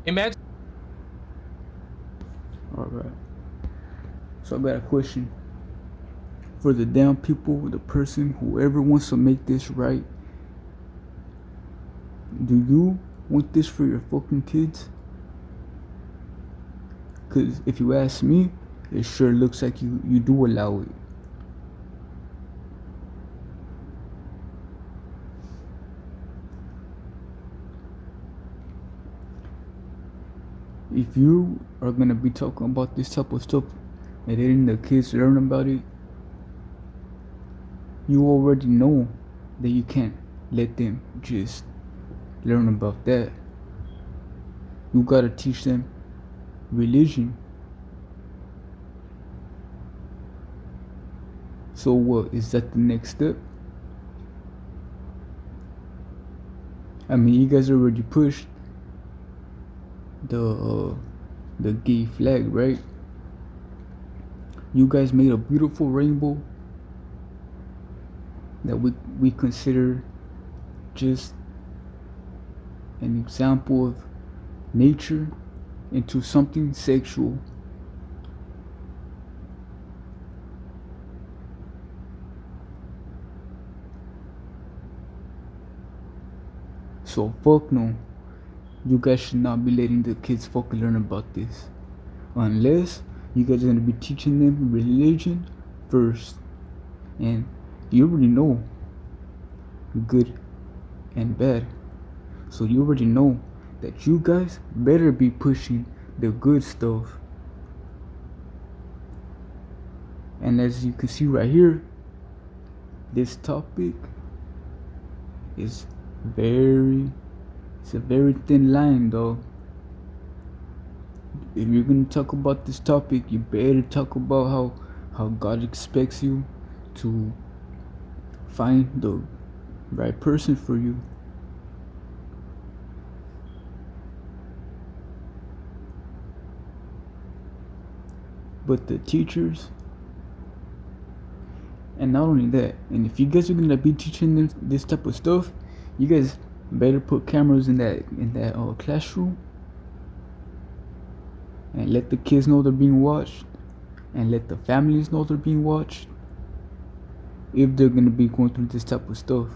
Imagine. Alright. So I got a question. For the damn people, the person, whoever wants to make this right, do you want this for your fucking kids? Cause if you ask me, it sure looks like you do allow it. If you are gonna be talking about this type of stuff and letting the kids learn about it, you already know that you can't let them just learn about that. You gotta teach them religion. So what, is that the next step? I mean, you guys already pushed the gay flag, right? You guys made a beautiful rainbow that we consider just an example of nature into something sexual. So fuck no. You guys should not be letting the kids fucking learn about this. Unless you guys are gonna be teaching them religion first. And you already know good and bad. So you already know that you guys better be pushing the good stuff. And as you can see right here, this topic is it's a very thin line, though. If you're gonna talk about this topic, you better talk about how God expects you to find the right person for you. But the teachers, and not only that, and if you guys are gonna be teaching them this type of stuff, you guys better put cameras in that classroom and let the kids know they're being watched, and let the families know they're being watched if they're gonna be going through this type of stuff.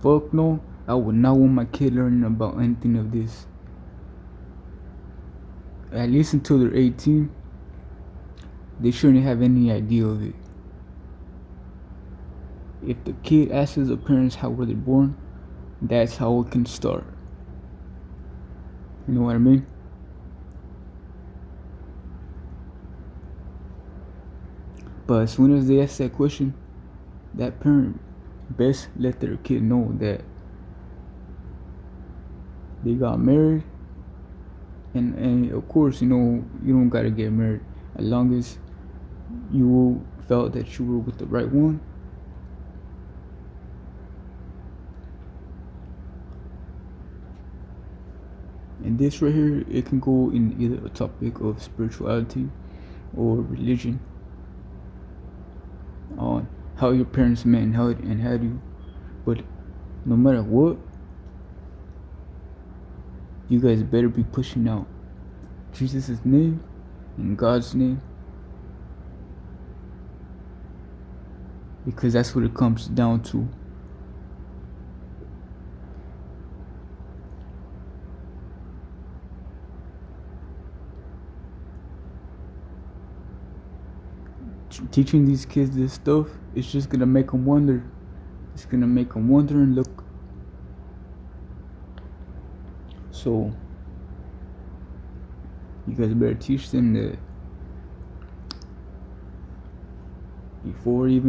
Fuck no, I would not want my kid learning about anything of this. At least until they're 18, they shouldn't have any idea of it. If the kid asks the parents how were they born, that's how it can start. You know what I mean? But as soon as they ask that question, that parent best let their kid know that they got married, and of course, you know, you don't gotta get married as long as you felt that you were with the right one. And this right here, it can go in either a topic of spirituality or religion, on how your parents met and had you. But no matter what, you guys better be pushing out Jesus' name and God's name, because that's what it comes down to. Teaching these kids this stuff is just gonna make them wonder. It's gonna make them wonder and look. So you guys better teach them that before you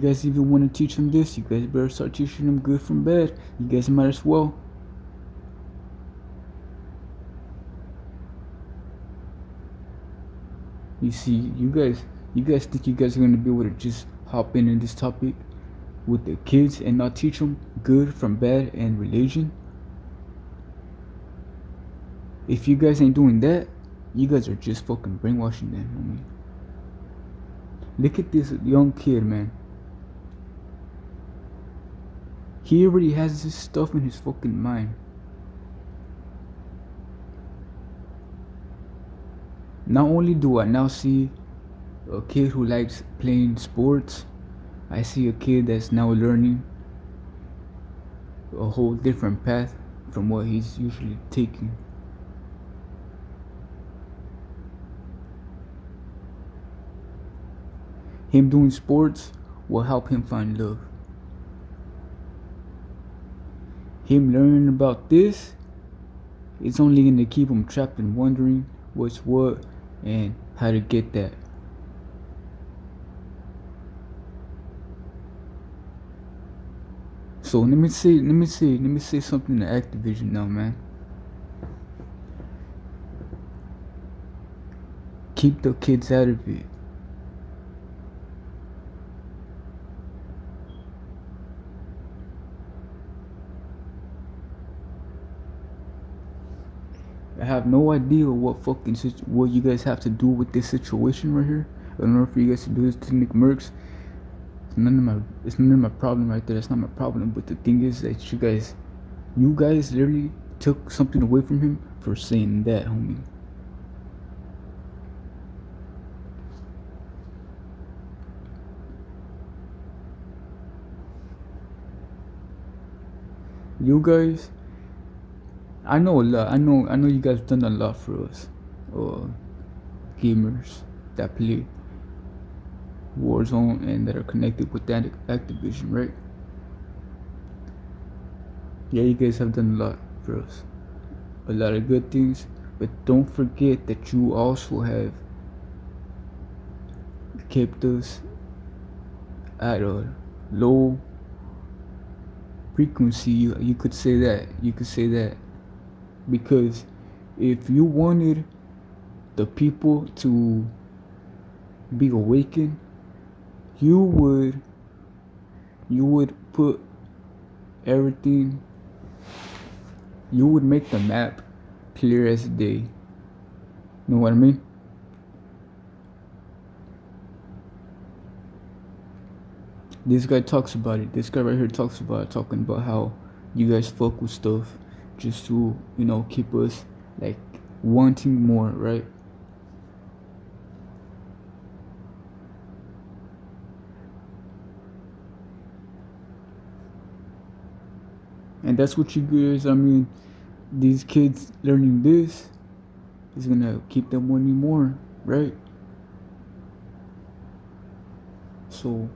guys even want to teach them this, you guys better start teaching them good from bad. You guys might as well. You see, you guys think you guys are gonna be able to just hop in this topic with the kids and not teach them good from bad and religion? If you guys ain't doing that, you guys are just fucking brainwashing them, homie. Look at this young kid, man. He already has this stuff in his fucking mind. Not only do I now see a kid who likes playing sports, I see a kid that's now learning a whole different path from what he's usually taking. Him doing sports will help him find love. Him learning about this, it's only gonna keep him trapped and wondering what's what and how to get that. So let me say something to Activision now, man. Keep the kids out of it. I have no idea what you guys have to do with this situation right here. In order for you guys to do this to nickmerks, it's none of my problem right there. That's not my problem. But the thing is that you guys literally took something away from him for saying that, homie. You guys, I know a lot. I know you guys done a lot for us, gamers that play Warzone and that are connected with that Activision, right? Yeah, you guys have done a lot for us, a lot of good things. But don't forget that you also have kept us at a low frequency. You could say that. You could say that because if you wanted the people to be awakened, you would put everything. You would make the map clear as day. Know what I mean? This guy talks about it. This guy right here talks about it, talking about how you guys fuck with stuff just to, keep us like wanting more, right? And that's what you guys, these kids learning this is gonna keep them wanting more, right? So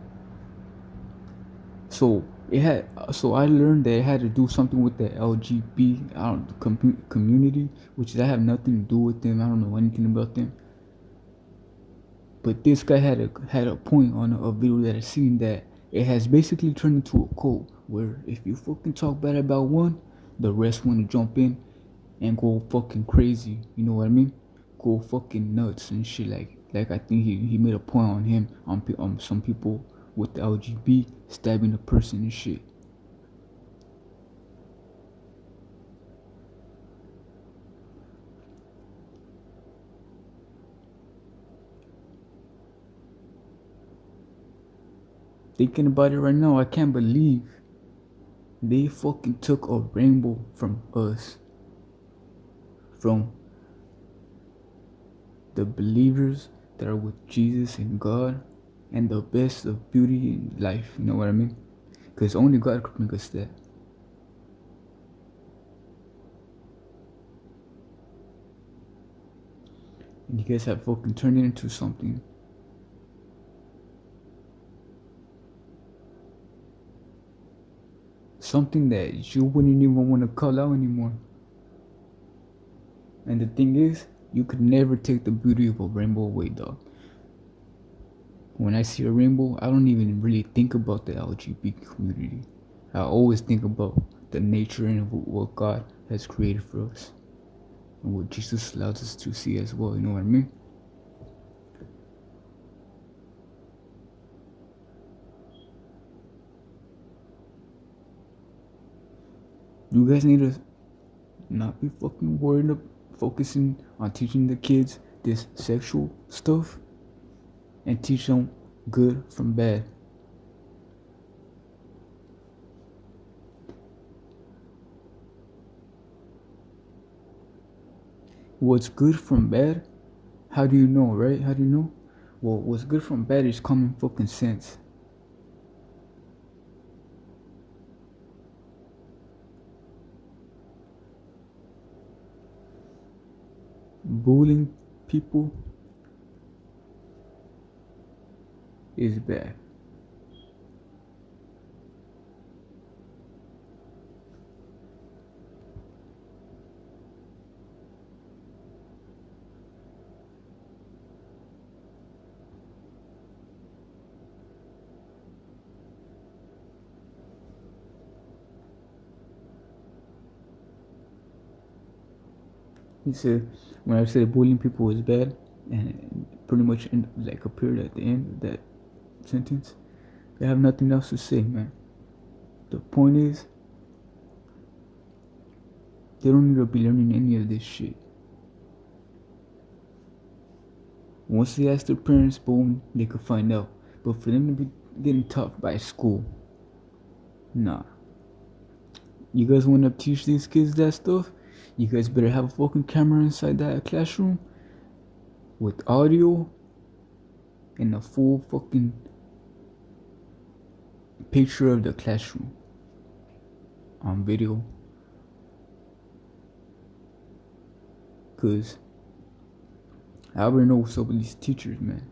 I learned that it had to do something with the LGBT community, which I have nothing to do with them. I don't know anything about them. But this guy had a point on a video that I seen that it has basically turned into a cult where if you fucking talk bad about one, the rest want to jump in and go fucking crazy. You know what I mean? Go fucking nuts and shit. Like I think he made a point on him on some people with the LGBT stabbing a person and shit. Thinking about it right now, I can't believe they fucking took a rainbow from us. From the believers that are with Jesus and God and the best of beauty in life. You know what I mean? Because only God could make us that. And you guys have fucking turned it into something. Something that you wouldn't even want to call out anymore. And the thing is, you could never take the beauty of a rainbow away, dog. When I see a rainbow, I don't even really think about the LGBT community. I always think about the nature and what God has created for us. And what Jesus allows us to see as well, you know what I mean? You guys need to not be fucking worried about focusing on teaching the kids this sexual stuff and teach them good from bad. What's good from bad? How do you know, right? How do you know? Well, what's good from bad is common fucking sense. Bullying people is bad. He said, when I said bullying people is bad, and pretty much like appeared at the end of that sentence, they have nothing else to say, man. The point is, they don't need to be learning any of this shit. Once they ask their parents, boom, they could find out. But for them to be getting taught by school, nah. You guys want to teach these kids that stuff? You guys better have a fucking camera inside that classroom with audio and a full fucking picture of the classroom on video. Cause I already know what's up with these teachers, man.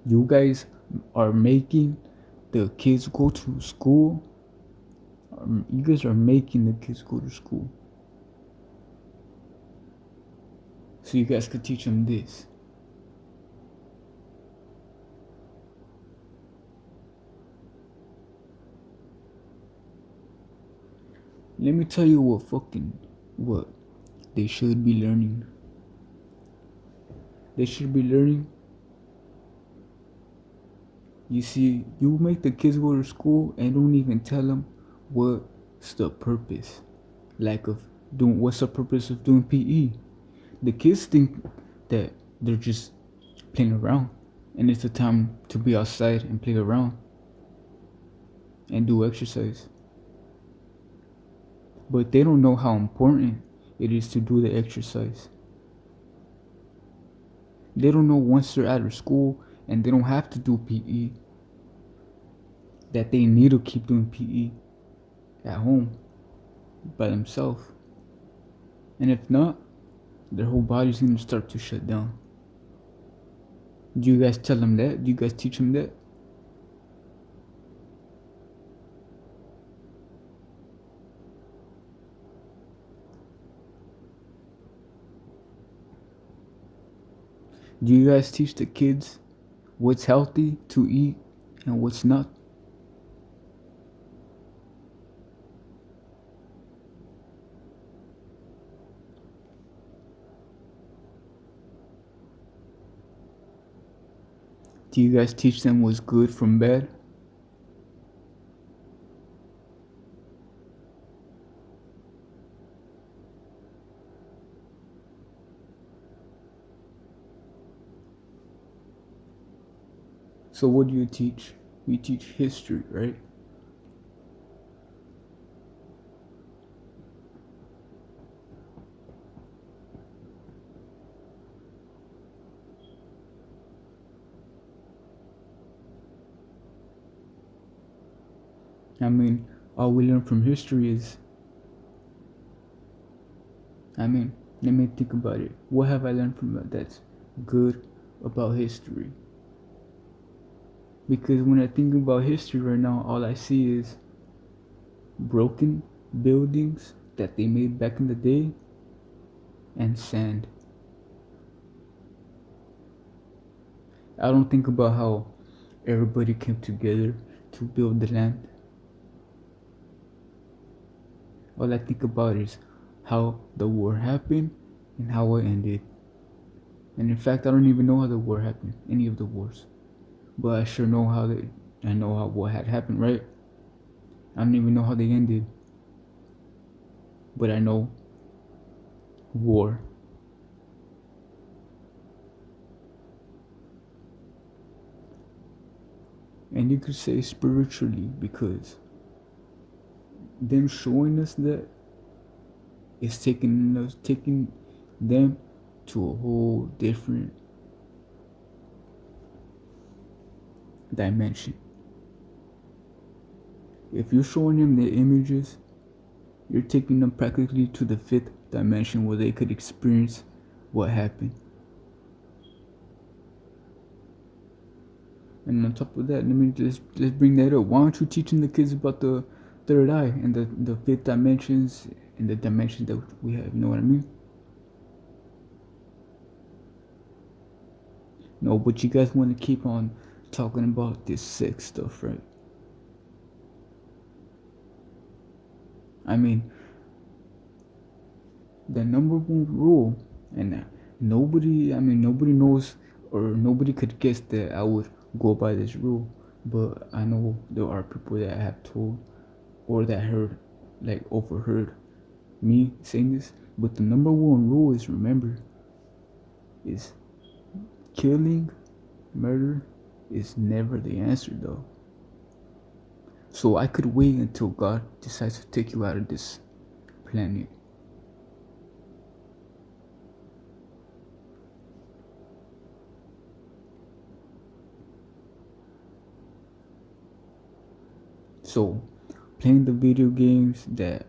You guys are making the kids go to school. You guys are making the kids go to school. So you guys could teach them this. Let me tell you what they should be learning. They should be learning. You see, you make the kids go to school and don't even tell them what's the purpose. Like of doing what's the purpose of doing PE. The kids think that they're just playing around and it's the time to be outside and play around and do exercise. But they don't know how important it is to do the exercise. They don't know once they're out of school and they don't have to do PE that they need to keep doing PE at home by themselves. And if not, their whole body's gonna start to shut down. Do you guys tell them that? Do you guys teach them that? Do you guys teach the kids what's healthy to eat and what's not? Do you guys teach them what's good from bad? So what do you teach? We teach history, right? I mean, all we learn from history is, let me think about it. What have I learned from that that's good about history? Because when I think about history right now, all I see is broken buildings that they made back in the day and sand. I don't think about how everybody came together to build the land. All I think about is how the war happened and how it ended. And in fact, I don't even know how the war happened, any of the wars. But I sure know what had happened, right? I don't even know how they ended. but I know war. And you could say spiritually, because them showing us that is taking them to a whole different dimension. If you're showing them the images, you're taking them practically to the fifth dimension where they could experience what happened. And on top of that, let me just bring that up. Why aren't you teaching the kids about the third eye and the fifth dimensions and the dimensions that we have? You know what I mean? No, but you guys want to keep on talking about this sex stuff, right? I mean, the number one rule, and nobody knows or nobody could guess that I would go by this rule, but I know there are people that have told or that heard, like overheard me saying this. But the number one rule is, remember, is killing, murder is never the answer though. So I could wait until God decides to take you out of this planet. So playing the video games that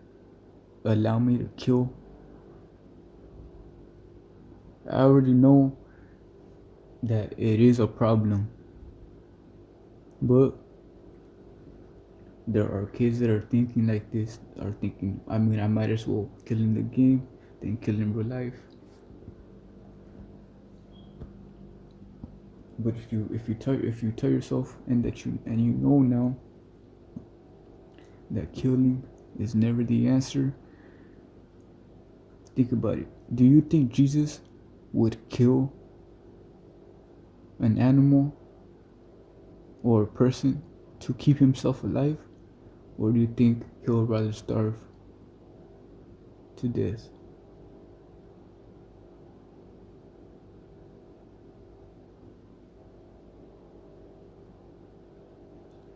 allow me to kill, I already know that it is a problem. But there are kids that are thinking like this, are thinking, I might as well kill in the game than kill in real life. But if you tell yourself and you know now that killing is never the answer, think about it. Do you think Jesus would kill an animal or a person to keep himself alive? Or do you think he'll rather starve to death?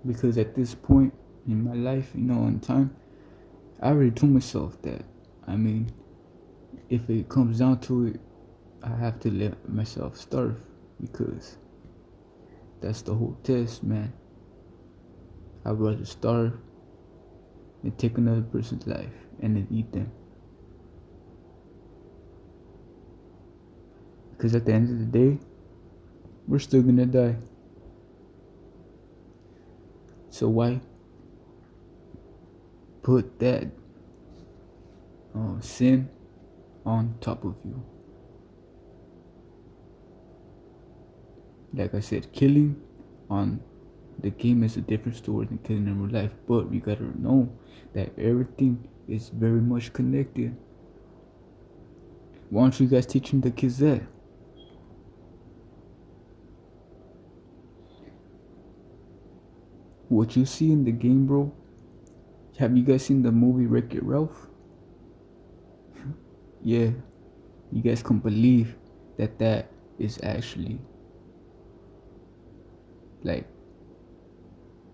Because at this point in my life, in time, I already told myself that, if it comes down to it, I have to let myself starve, because that's the whole test, man. I'd rather starve than take another person's life and then eat them. Because at the end of the day, we're still gonna die. So why put that sin on top of you? Like I said, killing on the game is a different story than killing in real life, but you gotta know that everything is very much connected. Why aren't you guys teaching the kids that? What you see in the game, bro? Have you guys seen the movie Wreck-It Ralph? Yeah, you guys can believe that is actually like